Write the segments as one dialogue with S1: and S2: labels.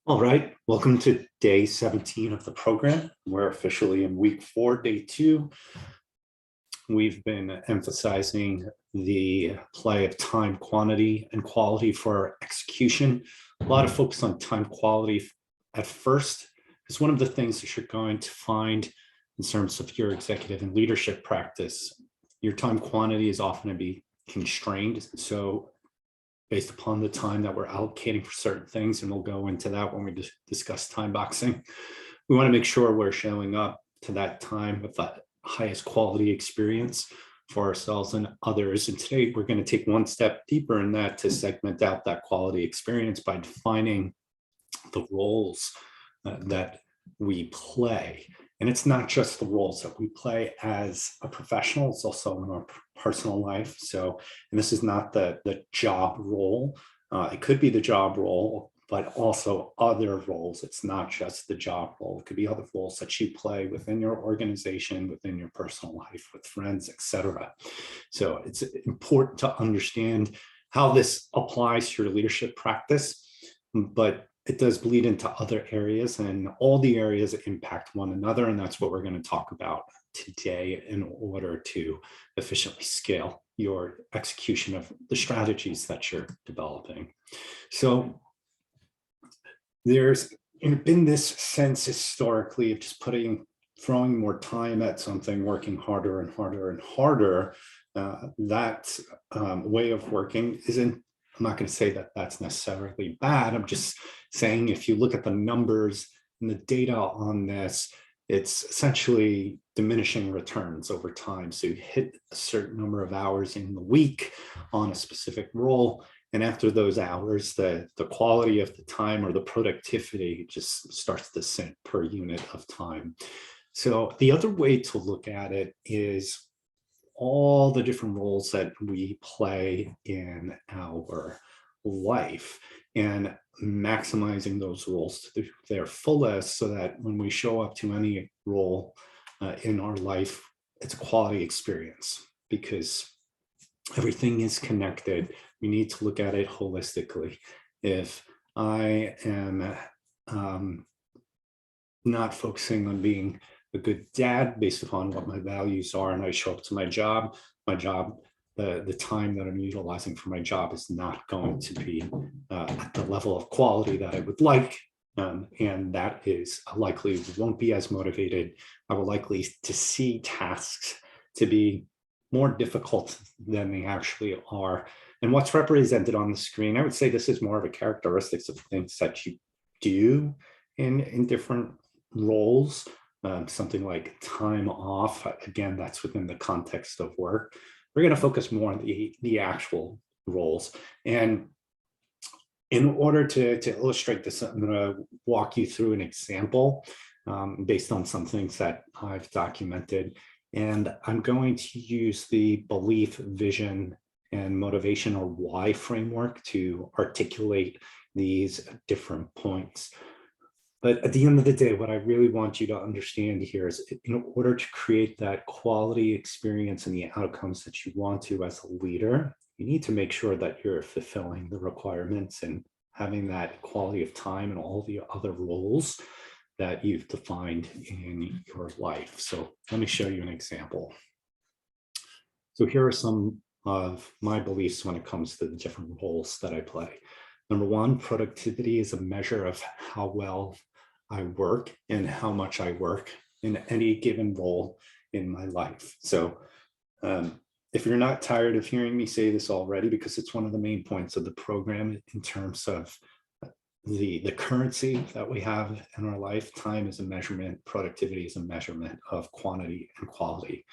S1: All right, welcome to day 17 of the program. We're officially in week 4, day 2. We've been emphasizing the play of time, quantity, and quality for execution. A lot of focus on time quality at first. It's one of the things that you're going to find in terms of your executive and leadership practice. Your time quantity is often going to be constrained. So based upon the time that we're allocating for certain things, and we'll go into that when we discuss time boxing. We want to make sure we're showing up to that time with the highest quality experience for ourselves and others. And today we're going to take one step deeper in that to segment out that quality experience by defining the roles that we play. And it's not just the roles that we play as a professional, it's also in our personal life. So, and this is not the job role. It could be the job role, but also other roles. It's not just the job role. It could be other roles that you play within your organization, within your personal life, with friends, etc. So it's important to understand how this applies to your leadership practice, but it does bleed into other areas, and all the areas impact one another. And that's what we're going to talk about today in order to efficiently scale your execution of the strategies that you're developing. So there's been this sense historically of just throwing more time at something, working harder and harder and harder. That way of working isn't, I'm not going to say that that's necessarily bad. I'm just saying if you look at the numbers and the data on this, it's essentially diminishing returns over time. So you hit a certain number of hours in the week on a specific role, and after those hours, the quality of the time or the productivity just starts to sink per unit of time. So the other way to look at it is all the different roles that we play in our life and maximizing those roles to their fullest so that when we show up to any role in our life, it's a quality experience because everything is connected. We need to look at it holistically. If I am not focusing on being a good dad based upon what my values are, and I show up to my job, the time that I'm utilizing for my job is not going to be at the level of quality that I would like. And that is likely won't be as motivated. I will likely to see tasks to be more difficult than they actually are. And what's represented on the screen, I would say this is more of a characteristics of things that you do in different roles. Something like time off, again, that's within the context of work. We're going to focus more on the actual roles. And in order to illustrate this, I'm going to walk you through an example based on some things that I've documented. And I'm going to use the belief, vision, and motivation, or why framework to articulate these different points. But at the end of the day, what I really want you to understand here is in order to create that quality experience and the outcomes that you want to as a leader, you need to make sure that you're fulfilling the requirements and having that quality of time and all the other roles that you've defined in your life. So let me show you an example. So here are some of my beliefs when it comes to the different roles that I play. Number one, productivity is a measure of how well I work and how much I work in any given role in my life. So if you're not tired of hearing me say this already, because it's one of the main points of the program in terms of the currency that we have in our life, time is a measurement, productivity is a measurement of quantity and quality.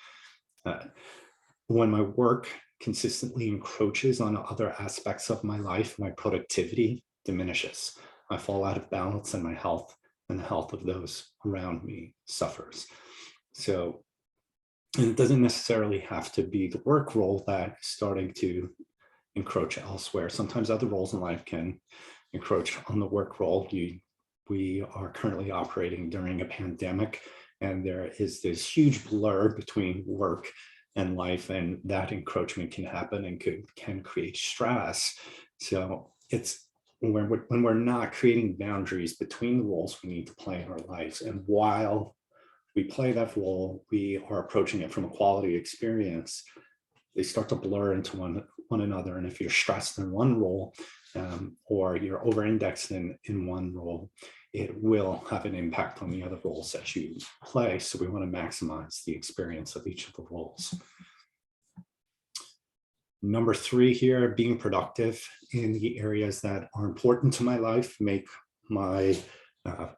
S1: When my work consistently encroaches on other aspects of my life, my productivity diminishes. I fall out of balance and my health and the health of those around me suffers. So, and it doesn't necessarily have to be the work role that is starting to encroach elsewhere. Sometimes other roles in life can encroach on the work role. We are currently operating during a pandemic, and there is this huge blur between work and life, and that encroachment can happen and can create stress. So it's when we're not creating boundaries between the roles we need to play in our lives, and while we play that role, we are approaching it from a quality experience, they start to blur into one another. And if you're stressed in one role, or you're over-indexed in one role, it will have an impact on the other roles that you play. So we want to maximize the experience of each of the roles. Number 3 here, being productive in the areas that are important to my life, make my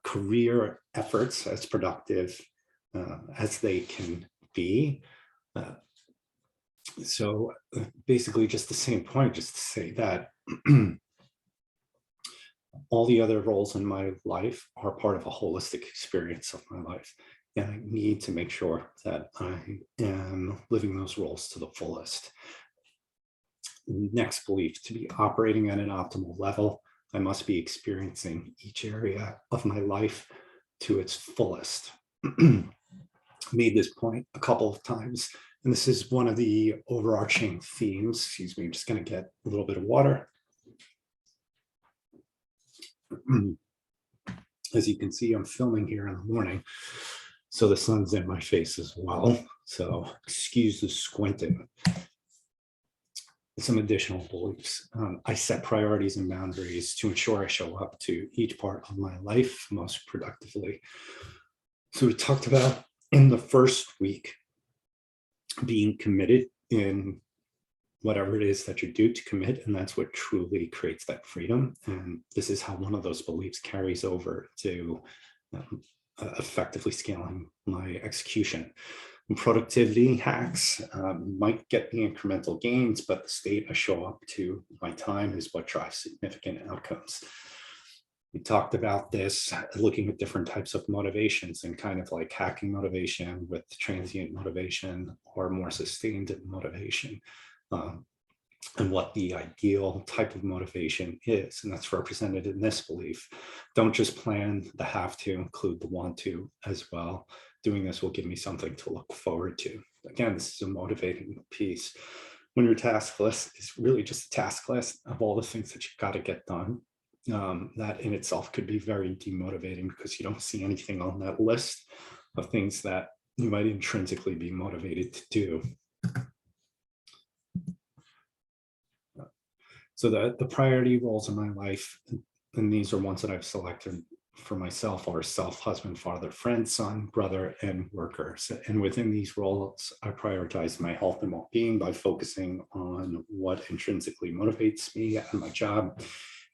S1: career efforts as productive as they can be. So basically just the same point, just to say that all the other roles in my life are part of a holistic experience of my life. And I need to make sure that I am living those roles to the fullest. Next belief, to be operating at an optimal level, I must be experiencing each area of my life to its fullest. Made this point a couple of times, and this is one of the overarching themes. Excuse me, I'm just going to get a little bit of water. As you can see, I'm filming here in the morning, so the sun's in my face as well. So excuse the squinting. Some additional beliefs. I set priorities and boundaries to ensure I show up to each part of my life most productively. So we talked about in the first week, being committed in whatever it is that you do to commit, and that's what truly creates that freedom. And this is how one of those beliefs carries over to effectively scaling my execution. And productivity hacks might get me incremental gains, but the state I show up to my time is what drives significant outcomes. We talked about this, looking at different types of motivations and kind of like hacking motivation with transient motivation or more sustained motivation, and what the ideal type of motivation is. And that's represented in this belief. Don't just plan the have to, include the want to as well. Doing this will give me something to look forward to. Again, this is a motivating piece. When your task list is really just a task list of all the things that you've got to get done, that in itself could be very demotivating because you don't see anything on that list of things that you might intrinsically be motivated to do. So the priority roles in my life, and these are ones that I've selected for myself, are self, husband, father, friend, son, brother, and worker. So, and within these roles, I prioritize my health and well-being by focusing on what intrinsically motivates me at my job,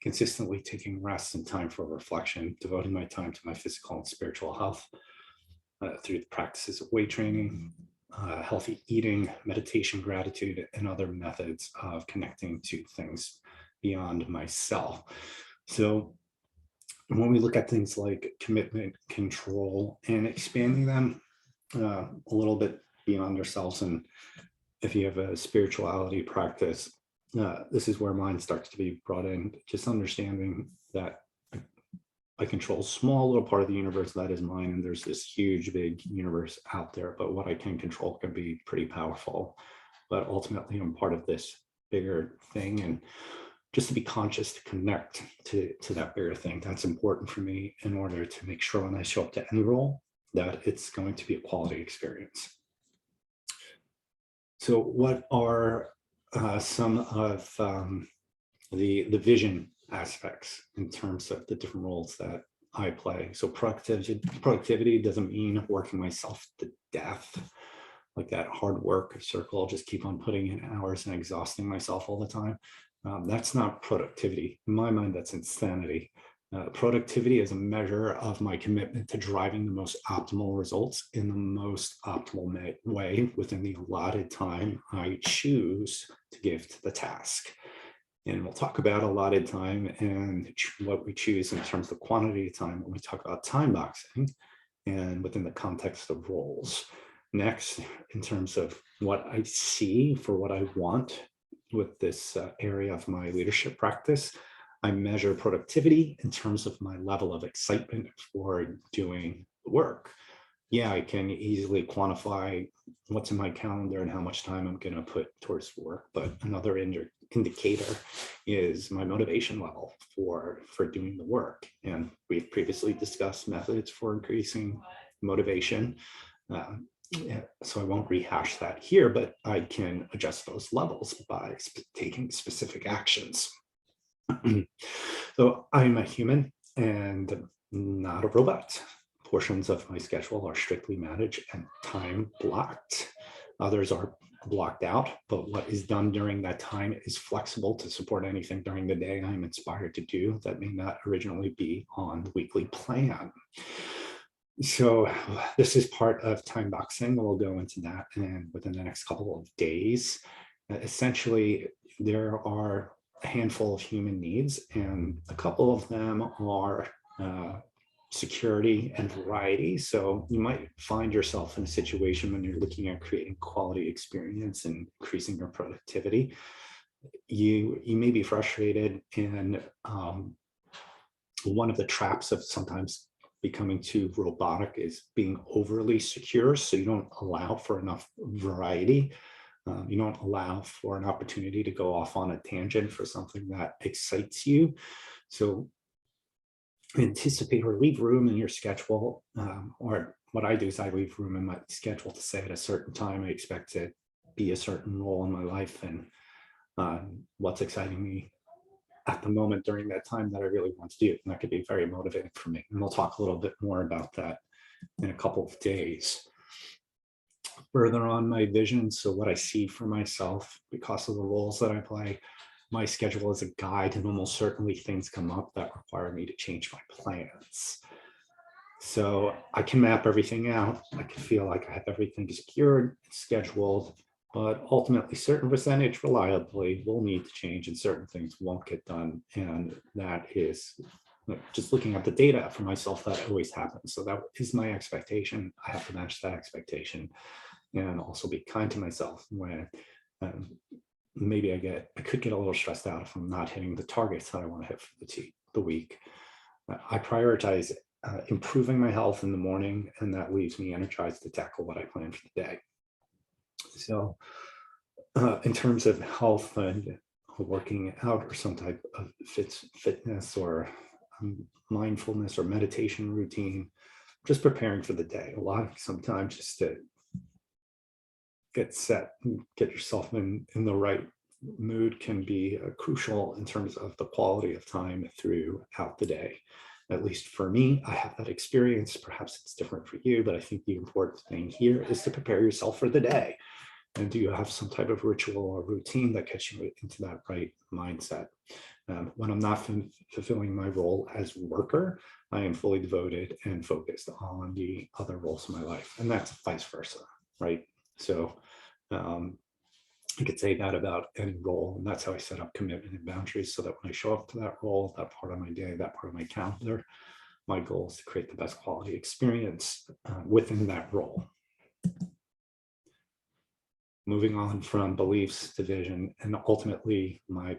S1: consistently taking rest and time for reflection, devoting my time to my physical and spiritual health through the practices of weight training, healthy eating, meditation, gratitude, and other methods of connecting to things beyond myself. So when we look at things like commitment, control, and expanding them a little bit beyond ourselves, and if you have a spirituality practice, this is where mine starts to be brought in, just understanding that I control a small little part of the universe that is mine, and there's this huge, big universe out there, but what I can control can be pretty powerful. But ultimately, I'm part of this bigger thing, and just to be conscious to connect to that bigger thing, that's important for me in order to make sure when I show up to any role that it's going to be a quality experience. So what are some of the vision aspects in terms of the different roles that I play? So productivity doesn't mean working myself to death, like that hard work circle. I'll just keep on putting in hours and exhausting myself all the time. That's not productivity. In my mind, that's insanity. Productivity is a measure of my commitment to driving the most optimal results in the most optimal way within the allotted time I choose to give to the task. And we'll talk about allotted time and what we choose in terms of quantity of time when we talk about time boxing and within the context of roles. Next, in terms of what I see for what I want with this area of my leadership practice, I measure productivity in terms of my level of excitement for doing the work. yeah, I can easily quantify what's in my calendar and how much time I'm going to put towards work. But another indicator is my motivation level for doing the work. And we've previously discussed methods for increasing motivation. Yeah, so I won't rehash that here, but I can adjust those levels by taking specific actions. So I'm a human and not a robot. Portions of my schedule are strictly managed and time blocked. Others are blocked out, but what is done during that time is flexible to support anything during the day I'm inspired to do that may not originally be on the weekly plan. So this is part of time boxing. We'll go into that and within the next couple of days. Essentially, there are a handful of human needs, and a couple of them are security and variety. So you might find yourself in a situation when you're looking at creating quality experience and increasing your productivity. You may be frustrated, and one of the traps of sometimes becoming too robotic is being overly secure. So you don't allow for enough variety. You don't allow for an opportunity to go off on a tangent for something that excites you. So anticipate or leave room in your schedule, or what I do is I leave room in my schedule to say at a certain time I expect to be a certain role in my life, and what's exciting me at the moment during that time that I really want to do. And that could be very motivating for me. And we'll talk a little bit more about that in a couple of days. Further on my vision, so what I see for myself because of the roles that I play, my schedule is a guide, and almost certainly things come up that require me to change my plans. So I can map everything out. I can feel like I have everything secured, scheduled, but ultimately certain percentage reliably will need to change and certain things won't get done. And that is just looking at the data for myself, that always happens. So that is my expectation. I have to match that expectation and also be kind to myself when maybe I could get a little stressed out if I'm not hitting the targets that I want to hit for the week. I prioritize improving my health in the morning, and that leaves me energized to tackle what I plan for the day. So in terms of health and working out or some type of fitness or mindfulness or meditation routine, just preparing for the day. A lot sometimes just to get set and get yourself in the right mood can be crucial in terms of the quality of time throughout the day. At least for me, I have that experience. Perhaps it's different for you, but I think the important thing here is to prepare yourself for the day. And do you have some type of ritual or routine that gets you into that right mindset? When I'm not fulfilling my role as worker, I am fully devoted and focused on the other roles in my life, and that's vice versa, right? So I could say that about any role, and that's how I set up commitment and boundaries, so that when I show up to that role, that part of my day, that part of my calendar, my goal is to create the best quality experience within that role. Moving on from beliefs to vision, and ultimately my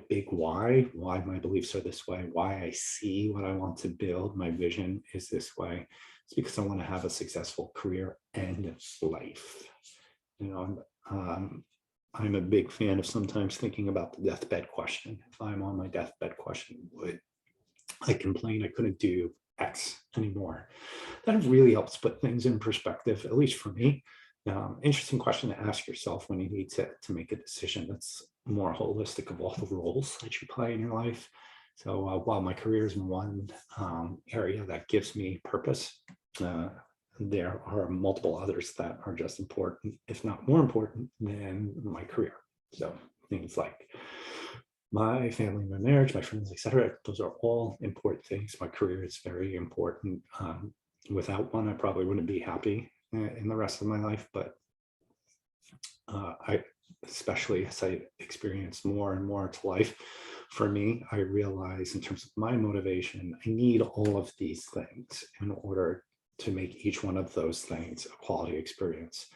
S1: big why my beliefs are this way, why I see what I want to build, my vision is this way. It's because I want to have a successful career and life. You know, I'm a big fan of sometimes thinking about the deathbed question. If I'm on my deathbed question, would I complain I couldn't do X anymore? That really helps put things in perspective, at least for me. Interesting question to ask yourself when you need to make a decision that's more holistic of all the roles that you play in your life. So while my career is one area that gives me purpose, there are multiple others that are just important, if not more important than my career. So things like my family, my marriage, my friends, etc. Those are all important things. My career is very important. Without one, I probably wouldn't be happy in the rest of my life. But especially as I experience more and more to life, for me, I realize in terms of my motivation, I need all of these things in order to make each one of those things a quality experience.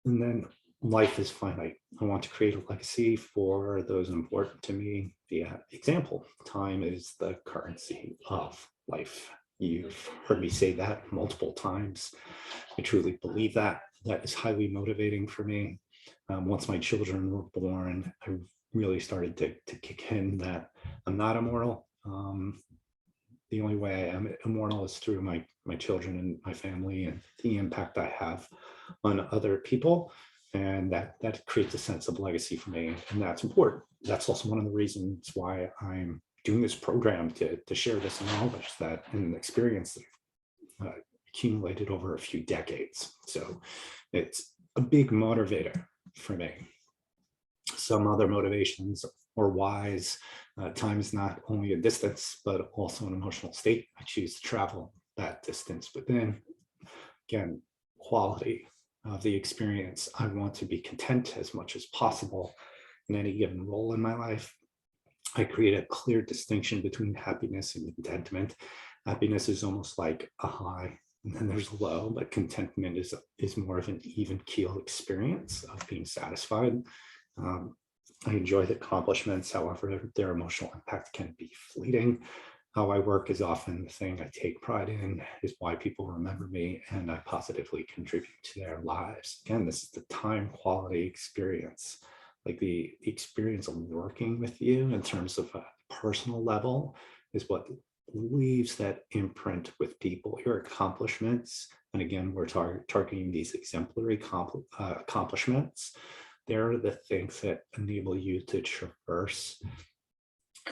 S1: And then life is finite. I want to create a legacy for those important to me. The example, time is the currency of life. You've heard me say that multiple times. I truly believe that. That is highly motivating for me. Once my children were born, I really started to kick in that I'm not immortal. The only way I am immortal is through my children and my family and the impact I have on other people. And that creates a sense of legacy for me. And that's important. That's also one of the reasons why I'm doing this program to share this knowledge that and experience that I've accumulated over a few decades. So it's a big motivator for me. Some other motivations or whys, time is not only a distance, but also an emotional state. I choose to travel that distance within. Again, quality of the experience. I want to be content as much as possible in any given role in my life. I create a clear distinction between happiness and contentment. Happiness is almost like a high, and then there's a low, but contentment is more of an even keel experience of being satisfied. I enjoy the accomplishments, however, their emotional impact can be fleeting. How I work is often the thing I take pride in, is why people remember me, and I positively contribute to their lives. Again, this is the time quality experience, like the experience of working with you in terms of a personal level is what leaves that imprint with people. Your accomplishments, and again, we're targeting these exemplary accomplishments. They're the things that enable you to traverse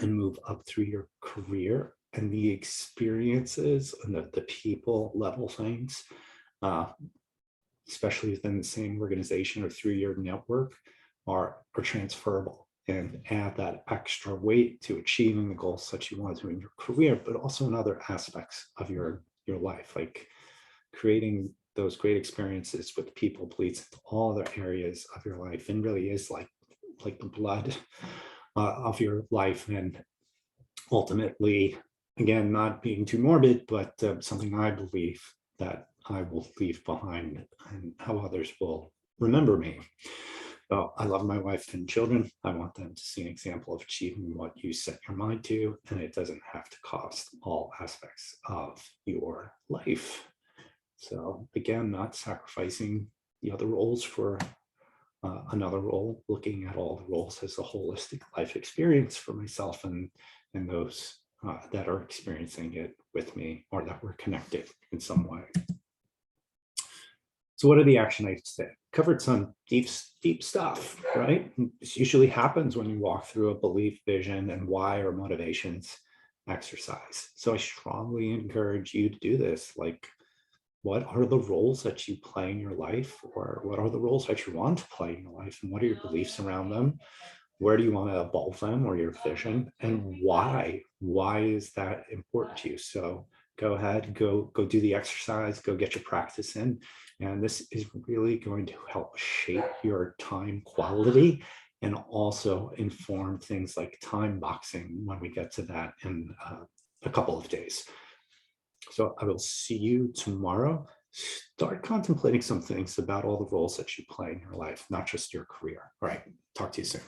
S1: and move up through your career, and the experiences and the people level things, especially within the same organization or through your network, are transferable and add that extra weight to achieving the goals that you want to in your career, but also in other aspects of your life, like creating those great experiences with people bleeds into all other areas of your life and really is like the blood of your life. And ultimately, again, not being too morbid, but something I believe that I will leave behind and how others will remember me. So I love my wife and children. I want them to see an example of achieving what you set your mind to, and it doesn't have to cost all aspects of your life. So again, not sacrificing the other roles for another role, looking at all the roles as a holistic life experience for myself and those that are experiencing it with me or that we're connected in some way. So what are the action items today? Covered some deep stuff, right? This usually happens when you walk through a belief, vision, and why or motivations exercise. So I strongly encourage you to do this. Like, what are the roles that you play in your life, or what are the roles that you want to play in your life, and what are your beliefs around them? Where do you want to evolve them, or your vision, and why? Why is that important to you? So go ahead, go do the exercise, go get your practice in. And this is really going to help shape your time quality and also inform things like time boxing when we get to that in a couple of days. So I will see you tomorrow. Start contemplating some things about all the roles that you play in your life, not just your career. All right, talk to you soon.